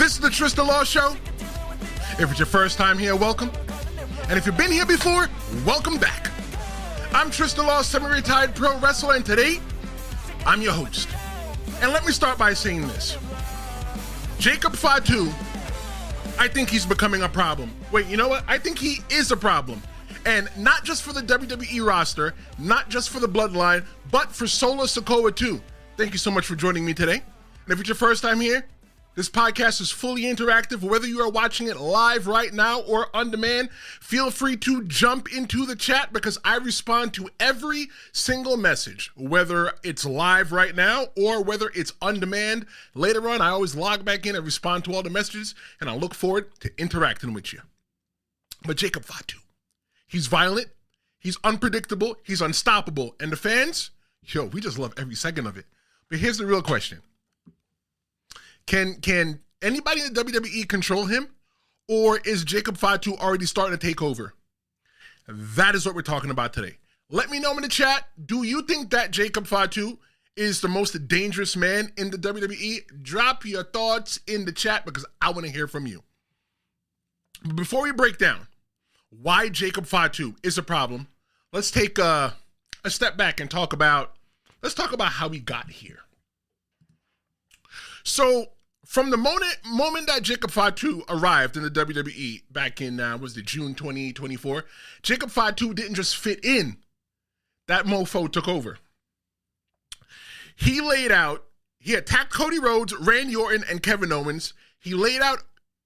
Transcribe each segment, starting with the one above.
This is the Tristan Law Show. If it's your first time here, welcome. And if you've been here before, welcome back. I'm Tristan Law, semi-retired pro wrestler, and today, I'm your host. And let me start by saying this. Jacob Fatu, I think he's becoming a problem. Wait, you know what? I think he is a problem. And not just for the WWE roster, not just for the Bloodline, but for Solo Sikoa too. Thank you so much for joining me today. And if it's your first time here, this podcast is fully interactive. Whether you are watching it live right now or on demand, feel free to jump into the chat because I respond to every single message, whether it's live right now or whether it's on demand. Later on, I always log back in and respond to all the messages, and I look forward to interacting with you. But Jacob Fatu, he's violent, he's unpredictable, he's unstoppable, and the fans, we just love every second of it. But here's the real question. Can anybody in the WWE control him, or is Jacob Fatu already starting to take over? That is what we're talking about today. Let me know in the chat, do you think that Jacob Fatu is the most dangerous man in the WWE? Drop your thoughts in the chat because I want to hear from you. But before we break down why Jacob Fatu is a problem, let's take a step back and talk about how we got here. So, from the moment that Jacob Fatu arrived in the WWE back in, June 2024, Jacob Fatu didn't just fit in. That mofo took over. He attacked Cody Rhodes, Randy Orton, and Kevin Owens. He laid out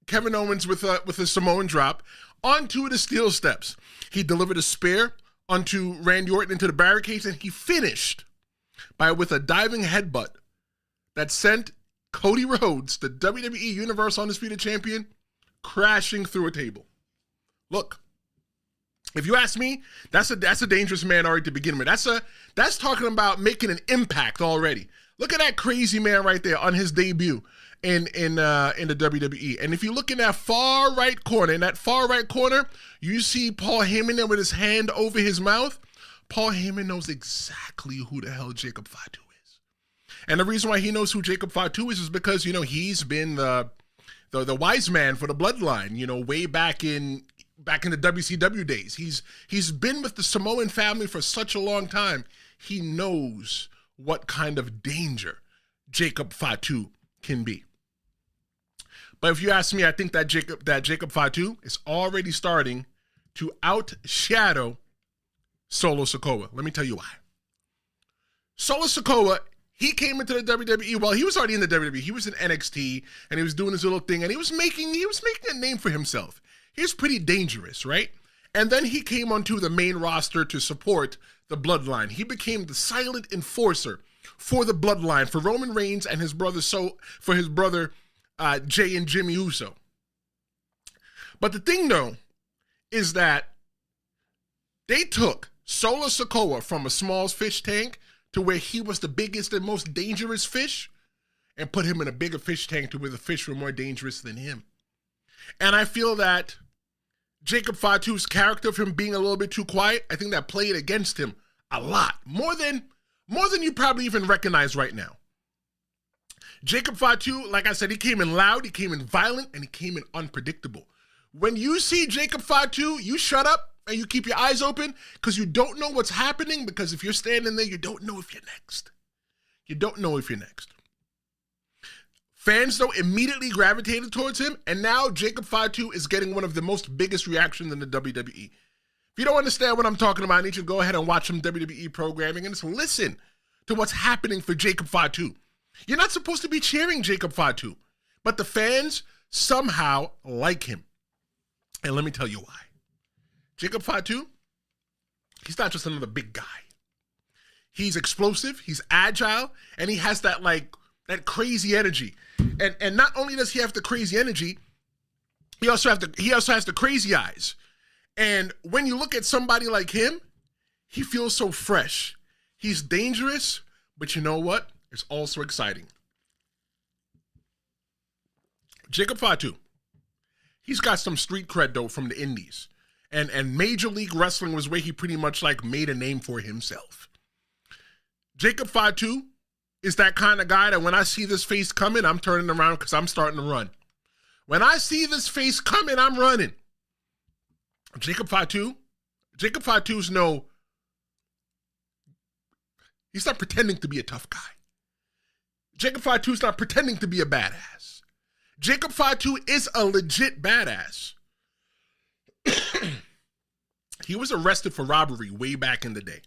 Kevin Owens with a Samoan drop onto the steel steps. He delivered a spear onto Randy Orton into the barricades, and he finished with a diving headbutt that sent Cody Rhodes, the WWE Universal Undisputed Champion, crashing through a table. Look, if you ask me, that's a dangerous man already to begin with. That's talking about making an impact already. Look at that crazy man right there on his debut in the WWE. And if you look in that far right corner, you see Paul Heyman there with his hand over his mouth. Paul Heyman knows exactly who the hell Jacob Fatu is. And the reason why he knows who Jacob Fatu is because, he's been the wise man for the Bloodline, way back in the WCW days. He's been with the Samoan family for such a long time. He knows what kind of danger Jacob Fatu can be. But if you ask me, I think that Jacob Fatu is already starting to outshadow Solo Sikoa. Let me tell you why. Solo Sikoa, he came into the WWE. Well, he was already in the WWE. He was in NXT, and he was doing his little thing, and he was making a name for himself. He was pretty dangerous, right? And then he came onto the main roster to support the Bloodline. He became the silent enforcer for the Bloodline, for Roman Reigns and his brother, Jay and Jimmy Uso. But the thing, though, is that they took Solo Sikoa from a small fish tank to where he was the biggest and most dangerous fish and put him in a bigger fish tank to where the fish were more dangerous than him. And I feel that Jacob Fatu's character of him being a little bit too quiet, I think that played against him a lot. More than you probably even recognize right now. Jacob Fatu, like I said, he came in loud, he came in violent, and he came in unpredictable. When you see Jacob Fatu, you shut up and you keep your eyes open because you don't know what's happening, because if you're standing there, you don't know if you're next. You don't know if you're next. Fans, though, immediately gravitated towards him, and now Jacob Fatu is getting one of the most biggest reactions in the WWE. If you don't understand what I'm talking about, I need you to go ahead and watch some WWE programming and just listen to what's happening for Jacob Fatu. You're not supposed to be cheering Jacob Fatu, but the fans somehow like him. And let me tell you why. Jacob Fatu, he's not just another big guy. He's explosive, he's agile, and he has that crazy energy. And not only does he have the crazy energy, he also has the crazy eyes. And when you look at somebody like him, he feels so fresh. He's dangerous, but you know what? It's also exciting. Jacob Fatu, he's got some street cred though from the indies. And Major League Wrestling was where he pretty much made a name for himself. Jacob Fatu is that kind of guy that when I see this face coming, I'm turning around because I'm starting to run. When I see this face coming, I'm running. Jacob Fatu? Jacob Fatu's he's not pretending to be a tough guy. Jacob Fatu's not pretending to be a badass. Jacob Fatu is a legit badass. He was arrested for robbery way back in the day.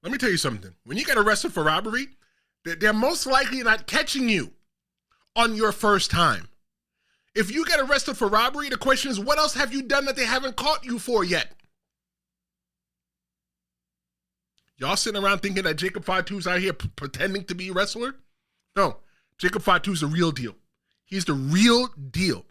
Let me tell you something. When you get arrested for robbery, they're most likely not catching you on your first time. If you get arrested for robbery, the question is, what else have you done that they haven't caught you for yet? Y'all sitting around thinking that Jacob Fatu's out here pretending to be a wrestler? No, Jacob Fatu's the real deal. He's the real deal.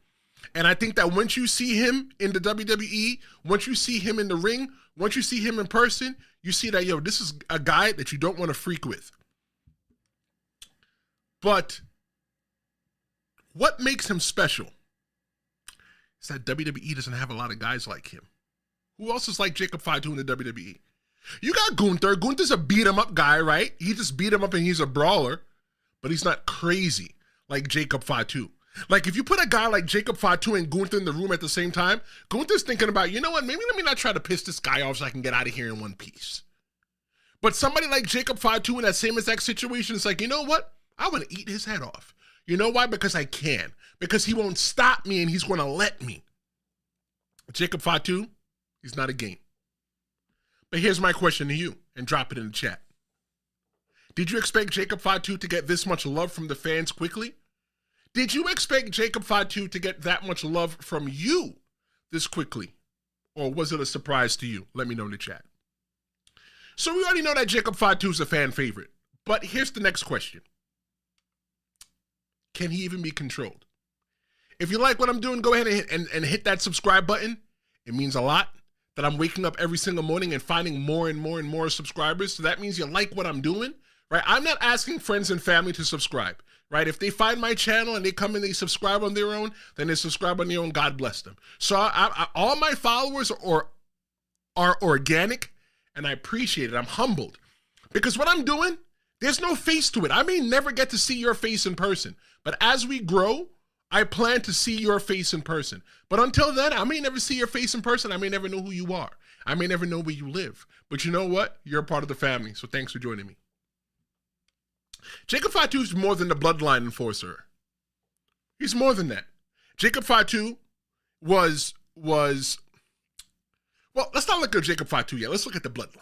And I think that once you see him in the WWE, once you see him in the ring, once you see him in person, you see that, this is a guy that you don't want to freak with. But what makes him special is that WWE doesn't have a lot of guys like him. Who else is like Jacob Fatu in the WWE? You got Gunther. Gunther's a beat-em-up guy, right? He just beat him up and he's a brawler, but he's not crazy like Jacob Fatu. Like, if you put a guy like Jacob Fatu and Gunther in the room at the same time, Gunther's thinking about, you know what, maybe let me not try to piss this guy off so I can get out of here in one piece. But somebody like Jacob Fatu in that same exact situation is like, you know what? I want to eat his head off. You know why? Because I can. Because he won't stop me and he's going to let me. Jacob Fatu, he's not a game. But here's my question to you, and drop it in the chat. Did you expect Jacob Fatu to get this much love from the fans quickly? Did you expect Jacob Fatu to get that much love from you this quickly? Or was it a surprise to you? Let me know in the chat. So we already know that Jacob Fatu is a fan favorite. But here's the next question. Can he even be controlled? If you like what I'm doing, go ahead and hit that subscribe button. It means a lot that I'm waking up every single morning and finding more and more and more subscribers. So that means you like what I'm doing, right? I'm not asking friends and family to subscribe, right? If they find my channel and they come and they subscribe on their own, then they subscribe on their own. God bless them. So all my followers are organic, and I appreciate it. I'm humbled because what I'm doing, there's no face to it. I may never get to see your face in person, but as we grow, I plan to see your face in person. But until then, I may never see your face in person. I may never know who you are. I may never know where you live. But you know what? You're a part of the family, so thanks for joining me. Jacob Fatu is more than the bloodline enforcer. He's more than that. Jacob Fatu was well, let's not look at Jacob Fatu yet. Let's look at the bloodline.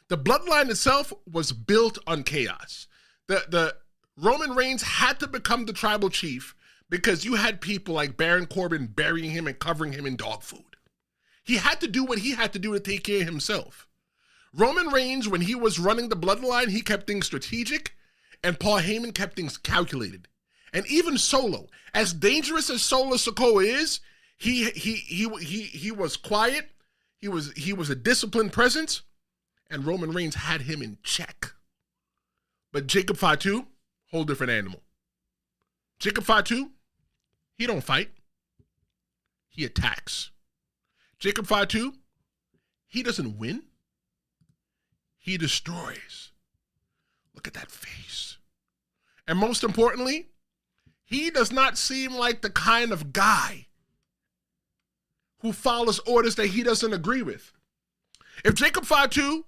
The bloodline itself was built on chaos. The Roman Reigns had to become the tribal chief because you had people like Baron Corbin burying him and covering him in dog food. He had to do what he had to do to take care of himself. Roman Reigns, when he was running the bloodline, he kept things strategic, and Paul Heyman kept things calculated. And even Solo, as dangerous as Solo Sikoa is, he was quiet. He was a disciplined presence, and Roman Reigns had him in check. But Jacob Fatu, whole different animal. Jacob Fatu, he don't fight. He attacks. Jacob Fatu, he doesn't win. He destroys. Look at that face. And most importantly, he does not seem like the kind of guy who follows orders that he doesn't agree with. If Jacob Fatu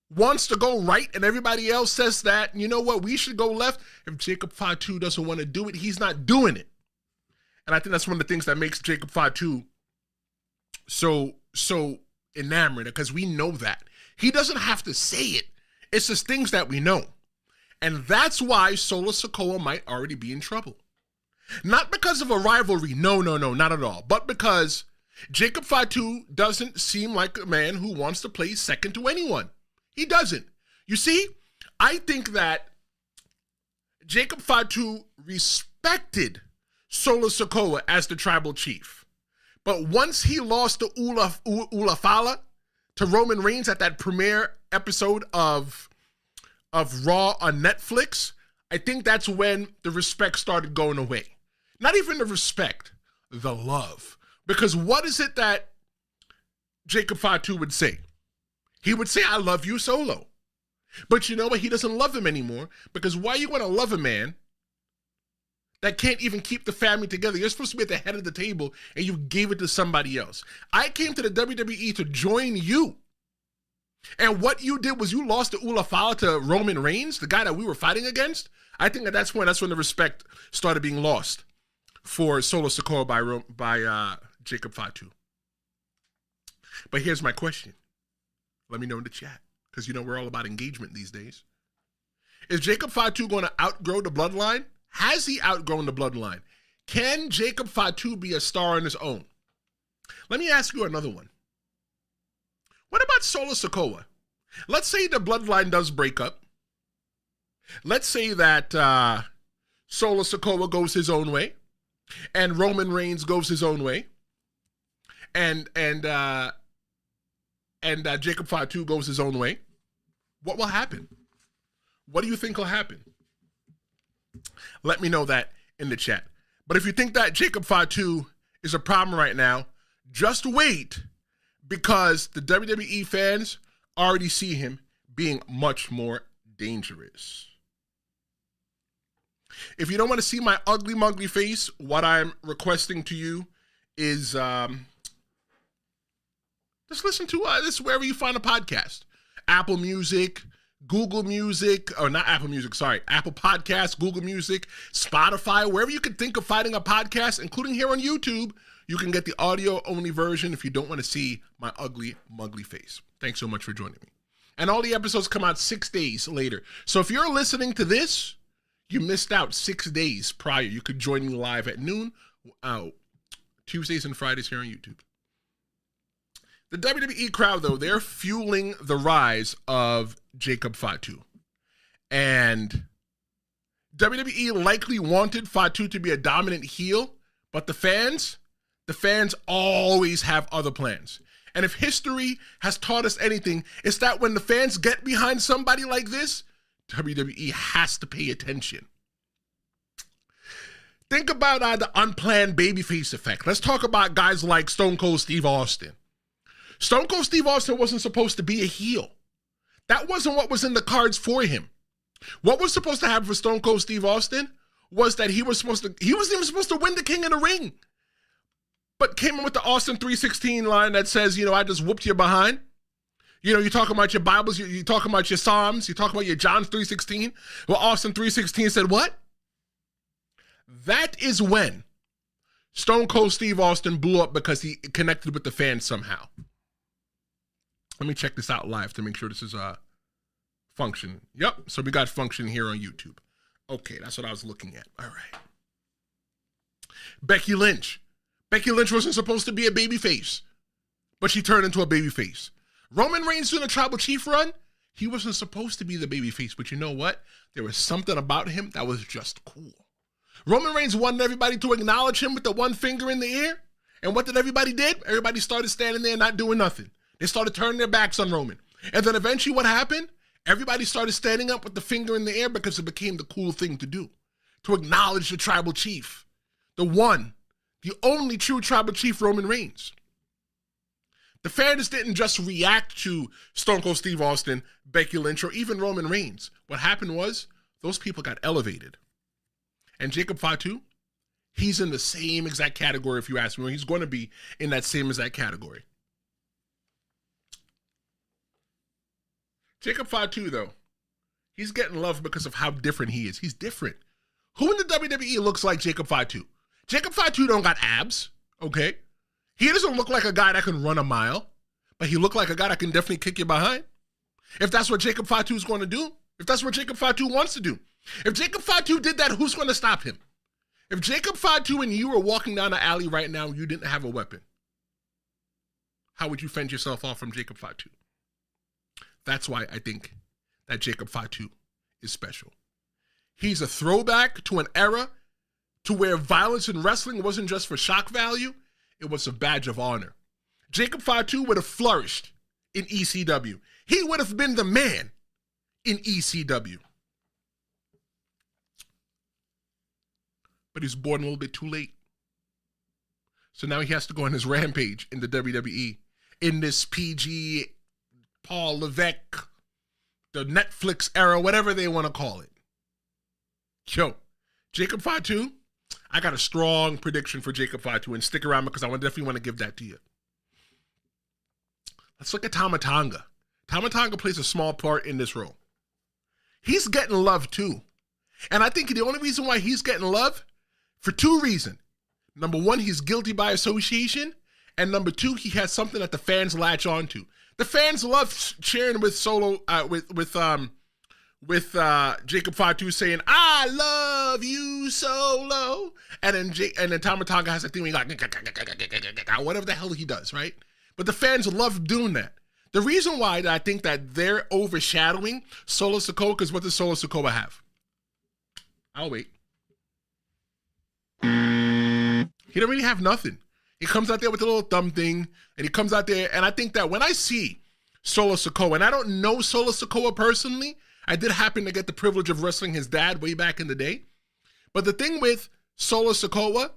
wants to go right and everybody else says that, you know what, we should go left, if Jacob Fatu doesn't want to do it, he's not doing it. And I think that's one of the things that makes Jacob Fatu so enamored, because we know that. He doesn't have to say it. It's just things that we know. And that's why Solo Sikoa might already be in trouble. Not because of a rivalry, no, not at all, but because Jacob Fatu doesn't seem like a man who wants to play second to anyone. He doesn't. You see, I think that Jacob Fatu respected Solo Sikoa as the tribal chief. But once he lost to Ulafala to Roman Reigns at that premiere episode of Raw on Netflix, I think that's when the respect started going away. Not even the respect, the love. Because what is it that Jacob Fatu would say? He would say, I love you, Solo. But you know what? He doesn't love him anymore, because why are you going to love a man that can't even keep the family together. You're supposed to be at the head of the table, and you gave it to somebody else. I came to the WWE to join you. And what you did was you lost the Ulafala to Roman Reigns, the guy that we were fighting against. I think that's when the respect started being lost for Solo Sikoa by Jacob Fatu. But here's my question. Let me know in the chat, because you know we're all about engagement these days. Is Jacob Fatu going to outgrow the bloodline? Has he outgrown the bloodline? Can Jacob Fatu be a star on his own? Let me ask you another one. What about Solo Sikoa? Let's say the bloodline does break up. Let's say that Solo Sikoa goes his own way, and Roman Reigns goes his own way, and Jacob Fatu goes his own way. What will happen? What do you think will happen? Let me know that in the chat. But if you think that Jacob Fatu is a problem right now, just wait, because the WWE fans already see him being much more dangerous. If you don't want to see my ugly mugly face, what I'm requesting to you is just listen to this wherever you find a podcast. Apple Music, Google Music, or not Apple Music, sorry, Apple Podcasts, Google Music, Spotify, wherever you can think of finding a podcast, including here on YouTube, you can get the audio-only version if you don't want to see my ugly, mugly face. Thanks so much for joining me. And all the episodes come out 6 days later. So if you're listening to this, you missed out 6 days prior. You could join me live at noon, Tuesdays and Fridays here on YouTube. The WWE crowd, though, they're fueling the rise of Jacob Fatu. And WWE likely wanted Fatu to be a dominant heel, but the fans always have other plans. And if history has taught us anything, it's that when the fans get behind somebody like this, WWE has to pay attention. Think about the unplanned babyface effect. Let's talk about guys like Stone Cold Steve Austin. Stone Cold Steve Austin wasn't supposed to be a heel. That wasn't what was in the cards for him. What was supposed to happen for Stone Cold Steve Austin was that he wasn't even supposed to win the King of the Ring. But came in with the Austin 3:16 line that says, I just whooped you behind. You're talking about your Bibles, you're talking about your Psalms, you're talking about your John 3:16. Well, Austin 3:16 said what? That is when Stone Cold Steve Austin blew up, because he connected with the fans somehow. Let me check this out live to make sure this is function. Yep, so we got function here on YouTube. Okay, that's what I was looking at. All right. Becky Lynch. Becky Lynch wasn't supposed to be a babyface, but she turned into a babyface. Roman Reigns doing a tribal chief run, he wasn't supposed to be the babyface, but you know what? There was something about him that was just cool. Roman Reigns wanted everybody to acknowledge him with the one finger in the air, and what did everybody did? Everybody started standing there not doing nothing. They started turning their backs on Roman. And then eventually what happened? Everybody started standing up with the finger in the air, because it became the cool thing to do, to acknowledge the tribal chief, the one, the only true tribal chief, Roman Reigns. The fans didn't just react to Stone Cold Steve Austin, Becky Lynch, or even Roman Reigns. What happened was those people got elevated. And Jacob Fatu, he's in the same exact category, if you ask me. He's going to be in that same exact category. Jacob Fatu, though, he's getting love because of how different he is. He's different. Who in the WWE looks like Jacob Fatu? Jacob Fatu don't got abs, okay? He doesn't look like a guy that can run a mile, but he looked like a guy that can definitely kick you behind. If that's what Jacob Fatu is going to do, if that's what Jacob Fatu wants to do. If Jacob Fatu did that, who's going to stop him? If Jacob Fatu and you were walking down the alley right now and you didn't have a weapon, how would you fend yourself off from Jacob Fatu? That's why I think that Jacob Fatu is special. He's a throwback to an era to where violence in wrestling wasn't just for shock value, it was a badge of honor. Jacob Fatu would have flourished in ECW. He would have been the man in ECW. But he's born a little bit too late. So now he has to go on his rampage in the WWE in this PG, Paul Levesque, the Netflix era, whatever they want to call it. Yo, Jacob Fatu, I got a strong prediction for Jacob Fatu, and stick around because I definitely want to give that to you. Let's look at Tama Tonga. Tama Tonga plays a small part in this role. He's getting love too. And I think the only reason why he's getting love, for two reasons. Number one, he's guilty by association. And number two, he has something that the fans latch on to. The fans love cheering with Jacob Fatu saying, "I love you, Solo." And then Tama Tonga has a thing where he like, whatever the hell he does, right? But the fans love doing that. The reason why I think that they're overshadowing Solo Sikoa is what does Solo Sikoa have? I'll wait. He don't really have nothing. He comes out there with a little thumb thing, and he comes out there, and I think that when I see Solo Sikoa, and I don't know Solo Sikoa personally, I did happen to get the privilege of wrestling his dad way back in the day. But the thing with Solo Sikoa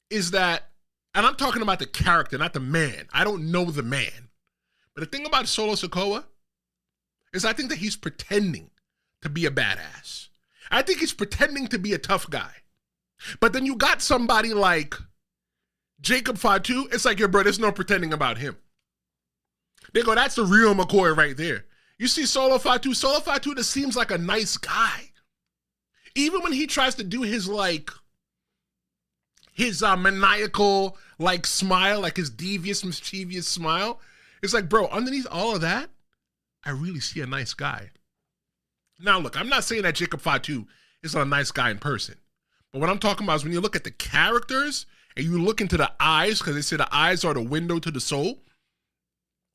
is that, and I'm talking about the character, not the man. I don't know the man. But the thing about Solo Sikoa is I think that he's pretending to be a badass. I think he's pretending to be a tough guy. But then you got somebody like Jacob Fatu, it's like, yo, bro, there's no pretending about him. They go, that's the real McCoy right there. You see Solo Fatu just seems like a nice guy. Even when he tries to do his maniacal smile, like his devious, mischievous smile, it's like, bro, underneath all of that, I really see a nice guy. Now, look, I'm not saying that Jacob Fatu is not a nice guy in person. But what I'm talking about is when you look at the characters and you look into the eyes, because they say the eyes are the window to the soul.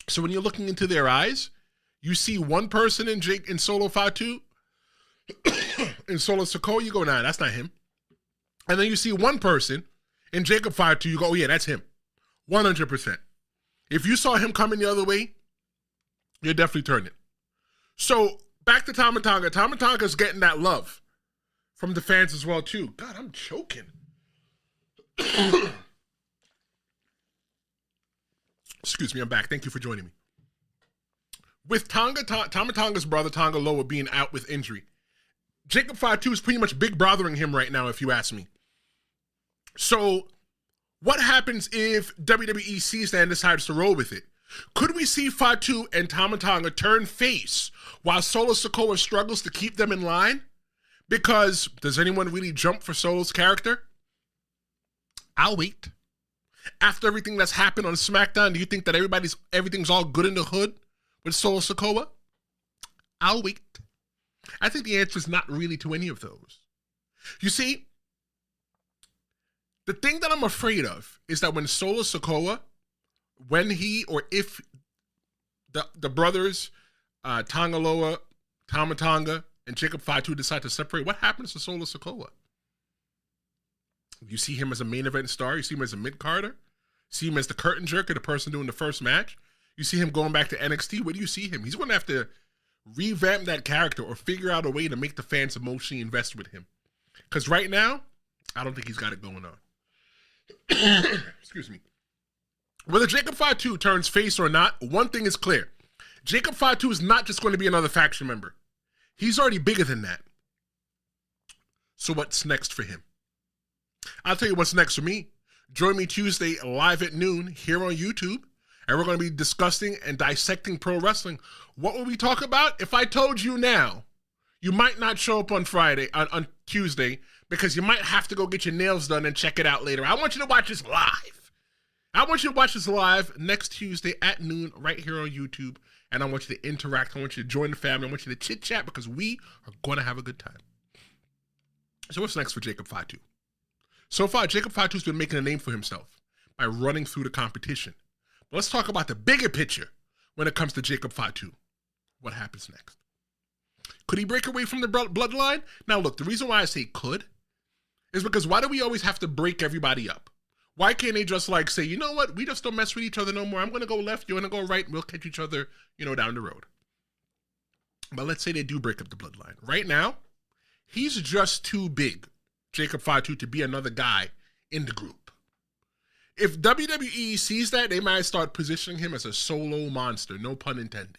So when you're looking into their eyes, you see one person in Solo Fatu, in Solo Sikoa, you go, nah, that's not him. And then you see one person in Jacob Fatu, you go, oh yeah, that's him. 100%. If you saw him coming the other way, you're definitely turning. So back to Tama Tonga. Tama Tonga's getting that love from the fans as well too. God, I'm choking. Excuse me, I'm back. Thank you for joining me. With Tama Tonga's brother, Tonga Loa, being out with injury, Jacob Fatu is pretty much big brothering him right now, if you ask me. So what happens if WWE sees that and decides to roll with it? Could we see Fatu and Tama Tonga turn face while Solo Sikoa struggles to keep them in line? Because does anyone really jump for Solo's character? I'll wait. After everything that's happened on SmackDown, do you think that everything's all good in the hood with Solo Sikoa? I'll wait. I think the answer is not really to any of those. You see, the thing that I'm afraid of is that when Solo Sikoa, when he or if the brothers, Tonga Loa, Tama Tonga, and Jacob Fatu decide to separate, what happens to Solo Sikoa? You see him as a main event star. You see him as a mid-carder. See him as the curtain jerker, the person doing the first match. You see him going back to NXT. Where do you see him? He's going to have to revamp that character or figure out a way to make the fans emotionally invest with him. Because right now, I don't think he's got it going on. Excuse me. Whether Jacob Fatu turns face or not, one thing is clear. Jacob Fatu is not just going to be another faction member. He's already bigger than that. So what's next for him? I'll tell you what's next for me. Join me Tuesday live at noon here on YouTube, and we're going to be discussing and dissecting pro wrestling. What will we talk about? If I told you now, you might not show up on Tuesday, because you might have to go get your nails done and check it out later. I want you to watch this live. I want you to watch this live next Tuesday at noon right here on YouTube, and I want you to interact. I want you to join the family. I want you to chit-chat because we are going to have a good time. So what's next for Jacob Fatu? So far, Jacob Fatu's been making a name for himself by running through the competition. But let's talk about the bigger picture when it comes to Jacob Fatu. What happens next? Could he break away from the bloodline? Now, look, the reason why I say could is because why do we always have to break everybody up? Why can't they just say, you know what? We just don't mess with each other no more. I'm going to go left. You're going to go right. And we'll catch each other, down the road. But let's say they do break up the bloodline. Right now, he's just too big, Jacob Fatu, to be another guy in the group. If WWE sees that, they might start positioning him as a solo monster, no pun intended.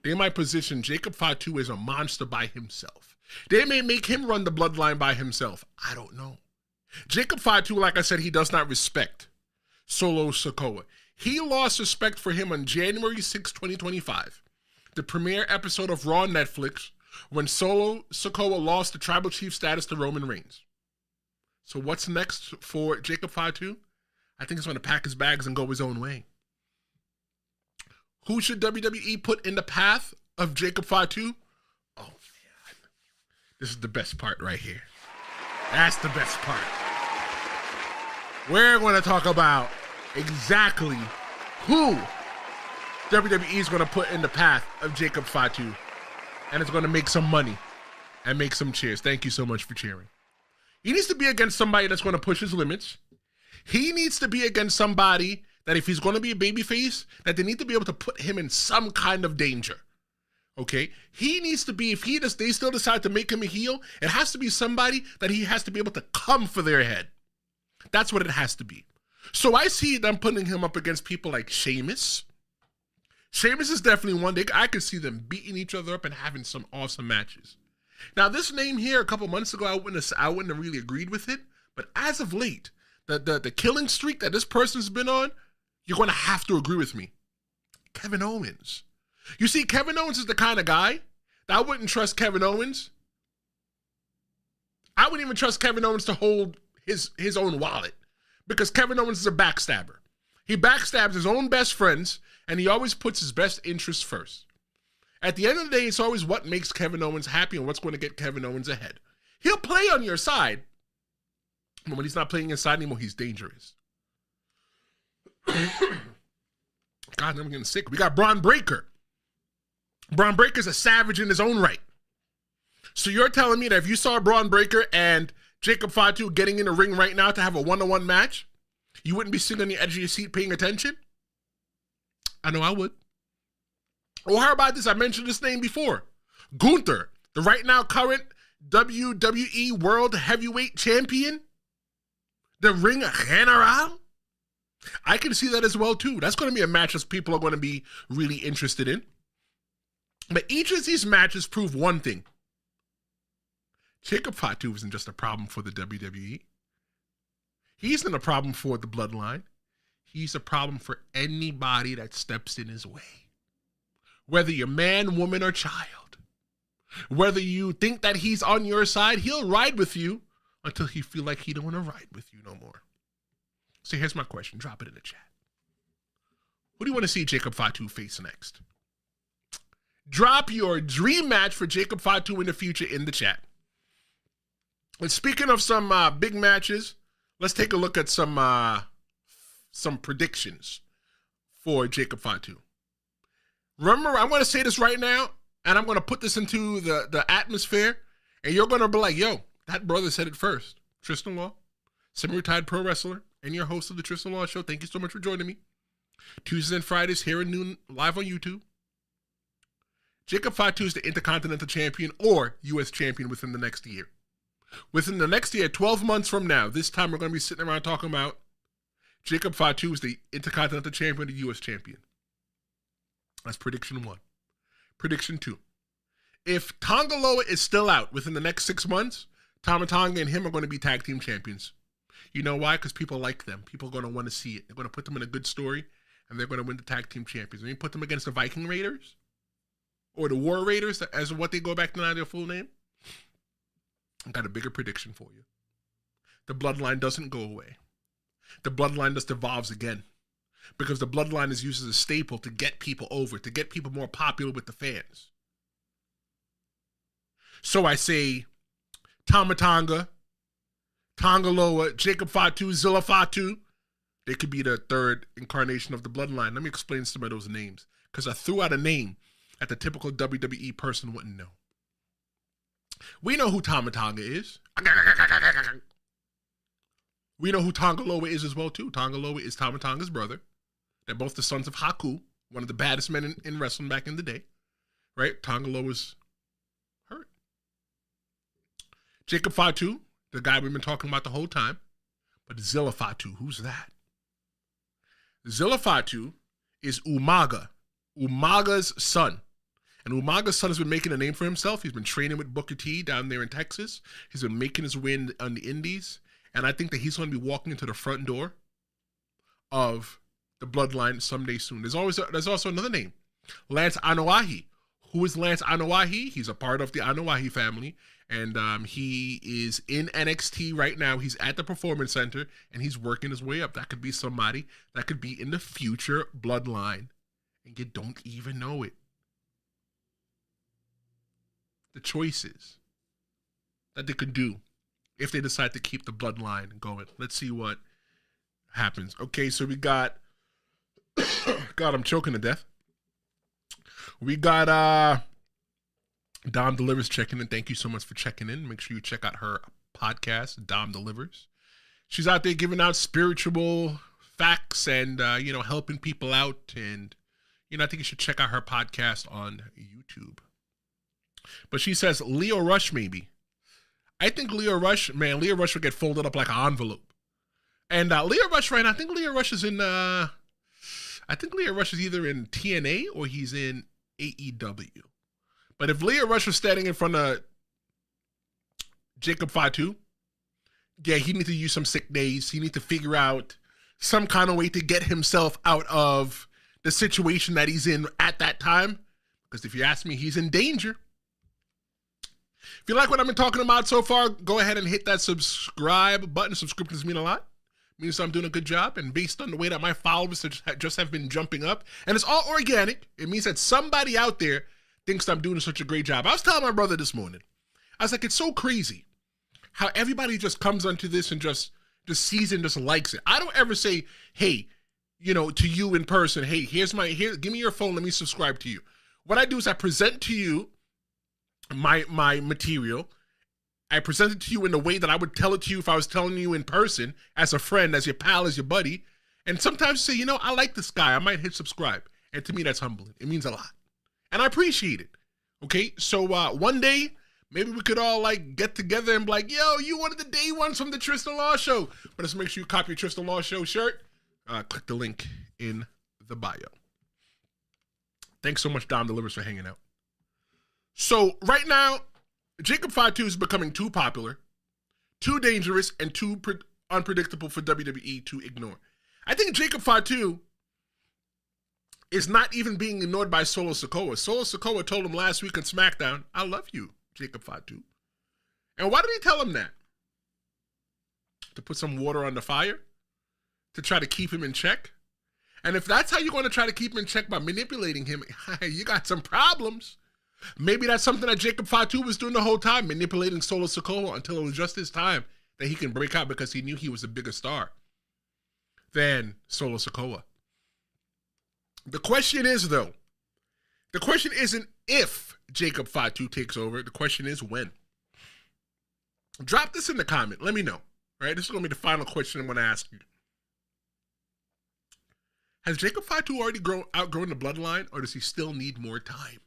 They might position Jacob Fatu as a monster by himself. They may make him run the bloodline by himself. I don't know. Jacob Fatu, like I said, he does not respect Solo Sikoa. He lost respect for him on January 6, 2025, the premiere episode of Raw on Netflix, when Solo Sikoa lost the tribal chief status to Roman Reigns. So what's next for Jacob Fatu? I think he's going to pack his bags and go his own way. Who should WWE put in the path of Jacob Fatu? Oh, man. This is the best part right here. That's the best part. We're going to talk about exactly who WWE is going to put in the path of Jacob Fatu. And it's going to make some money and make some cheers. Thank you so much for cheering. He needs to be against somebody that's going to push his limits. He needs to be against somebody that if he's going to be a babyface, that they need to be able to put him in some kind of danger. Okay? He needs to be, if they still decide to make him a heel, it has to be somebody that he has to be able to come for their head. That's what it has to be. So I see them putting him up against people like Sheamus. Sheamus is definitely one. I could see them beating each other up and having some awesome matches. Now, this name here, a couple months ago, I wouldn't have really agreed with it. But as of late, the killing streak that this person's been on, you're going to have to agree with me. Kevin Owens. You see, Kevin Owens is the kind of guy that I wouldn't trust Kevin Owens. I wouldn't even trust Kevin Owens to hold his own wallet, because Kevin Owens is a backstabber. He backstabs his own best friends, and he always puts his best interests first. At the end of the day, it's always what makes Kevin Owens happy and what's going to get Kevin Owens ahead. He'll play on your side, but when he's not playing inside anymore, he's dangerous. God, I'm getting sick. We got Braun Breaker. Braun Breaker's a savage in his own right. So you're telling me that if you saw Braun Breaker and Jacob Fatu getting in the ring right now to have a one-on-one match, you wouldn't be sitting on the edge of your seat paying attention? I know I would. Or how about this? I mentioned this name before. Gunther, the right now current WWE World Heavyweight Champion. The Ring General. I can see that as well, too. That's going to be a match that people are going to be really interested in. But each of these matches prove one thing. Jacob Fatu isn't just a problem for the WWE. He isn't a problem for the Bloodline. He's a problem for anybody that steps in his way. Whether you're man, woman, or child. Whether you think that he's on your side, he'll ride with you until he feel like he don't want to ride with you no more. So here's my question. Drop it in the chat. Who do you want to see Jacob Fatu face next? Drop your dream match for Jacob Fatu in the future in the chat. And speaking of some big matches, let's take a look at some predictions for Jacob Fatu. Remember, I'm going to say this right now, and I'm going to put this into the atmosphere, and you're going to be like, yo, that brother said it first. Tristan Law, semi-retired pro wrestler, and your host of the Tristan Law Show. Thank you so much for joining me. Tuesdays and Fridays here at noon, live on YouTube. Jacob Fatu is the Intercontinental Champion or U.S. Champion within the next year. Within the next year, 12 months from now, this time we're going to be sitting around talking about Jacob Fatu is the Intercontinental Champion or U.S. Champion. That's prediction 1. Prediction 2. If Tonga Loa is still out within the next 6 months, Tama Tonga and him are going to be tag team champions. You know why? Because people like them. People are going to want to see it. They're going to put them in a good story, and they're going to win the tag team champions. When you put them against the Viking Raiders or the War Raiders, as what they go back to now, their full name, I've got a bigger prediction for you. The bloodline doesn't go away. The bloodline just evolves again. Because the bloodline is used as a staple to get people over, to get people more popular with the fans. So I say Tama Tonga, Tonga Loa, Jacob Fatu, Zilla Fatu. They could be the third incarnation of the bloodline. Let me explain some of those names. Because I threw out a name that the typical WWE person wouldn't know. We know who Tama Tonga is. We know who Tonga Loa is as well, too. Tonga Loa is Tama Tonga's brother. They're both the sons of Haku, one of the baddest men in wrestling back in the day. Right? Tonga Loa's hurt. Jacob Fatu, the guy we've been talking about the whole time. But Zilla Fatu, who's that? Zilla Fatu is Umaga's son. And Umaga's son has been making a name for himself. He's been training with Booker T down there in Texas. He's been making his way on the indies. And I think that he's going to be walking into the front door of the bloodline someday soon. There's also another name, Lance Anoa'i. Who is Lance Anoa'i? He's a part of the Anoa'i family, and he is in NXT right now. He's at the Performance Center, and he's working his way up. That could be somebody that could be in the future bloodline, and you don't even know it. The choices that they could do if they decide to keep the bloodline going. Let's see what happens. Okay, so we got God, I'm choking to death. We got Dom Delivers checking in. Thank you so much for checking in. Make sure you check out her podcast, Dom Delivers. She's out there giving out spiritual facts and helping people out. And I think you should check out her podcast on YouTube. But she says Leo Rush maybe. I think Leo Rush would get folded up like an envelope. And Leo Rush right now, I think Leo Rush is either in TNA or he's in AEW. But if Leo Rush was standing in front of Jacob Fatu, yeah, he needs to use some sick days. He needs to figure out some kind of way to get himself out of the situation that he's in at that time. Because if you ask me, he's in danger. If you like what I've been talking about so far, go ahead and hit that subscribe button. Subscriptions mean a lot. It means I'm doing a good job. And based on the way that my followers just have been jumping up, and it's all organic, it means that somebody out there thinks I'm doing such a great job. I was telling my brother this morning, I was like, it's so crazy how everybody just comes onto this and just sees and just likes it. I don't ever say, hey, to you in person, hey, give me your phone, let me subscribe to you. What I do is I present to you my material. I present it to you in the way that I would tell it to you if I was telling you in person, as a friend, as your pal, as your buddy. And sometimes you say, I like this guy. I might hit subscribe. And to me, that's humbling. It means a lot. And I appreciate it. Okay? So one day, maybe we could all get together and be like, yo, you one of the day ones from the Tristan Law Show. But let's make sure you copy your Tristan Law Show shirt. Click the link in the bio. Thanks so much, Dom Delivers, for hanging out. So right now, Jacob Fatu is becoming too popular, too dangerous, and too unpredictable for WWE to ignore. I think Jacob Fatu is not even being ignored by Solo Sikoa. Solo Sikoa told him last week on SmackDown, I love you, Jacob Fatu. And why did he tell him that? To put some water on the fire? To try to keep him in check? And if that's how you're going to try to keep him in check by manipulating him, you got some problems. Maybe that's something that Jacob Fatu was doing the whole time, manipulating Solo Sikoa until it was just his time that he can break out because he knew he was a bigger star than Solo Sikoa. The question is, though, the question isn't if Jacob Fatu takes over. The question is when. Drop this in the comment. Let me know. Right? This is going to be the final question I'm going to ask you. Has Jacob Fatu already outgrown the bloodline, or does he still need more time?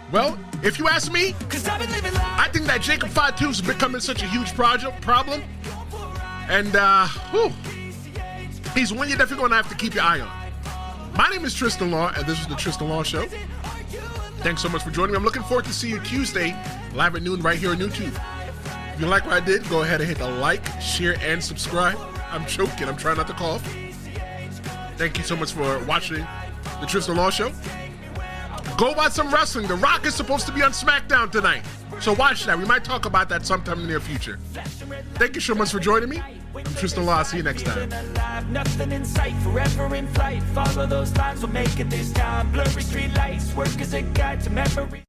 Well, if you ask me, I think that Jacob Fatu is becoming such a huge problem. And, he's one you're definitely going to have to keep your eye on. My name is Tristan Law, and this is the Tristan Law Show. Thanks so much for joining me. I'm looking forward to see you Tuesday, live at noon right here on YouTube. If you like what I did, go ahead and hit the like, share, and subscribe. I'm choking. I'm trying not to cough. Thank you so much for watching the Tristan Law Show. Go watch some wrestling. The Rock is supposed to be on SmackDown tonight. So watch that. We might talk about that sometime in the near future. Thank you so much for joining me. I'm Tristan Law. See you next time. Nothing in sight, forever in flight. Follow those lines, we'll make it this time. Blurry street lights, work as a guide to memory.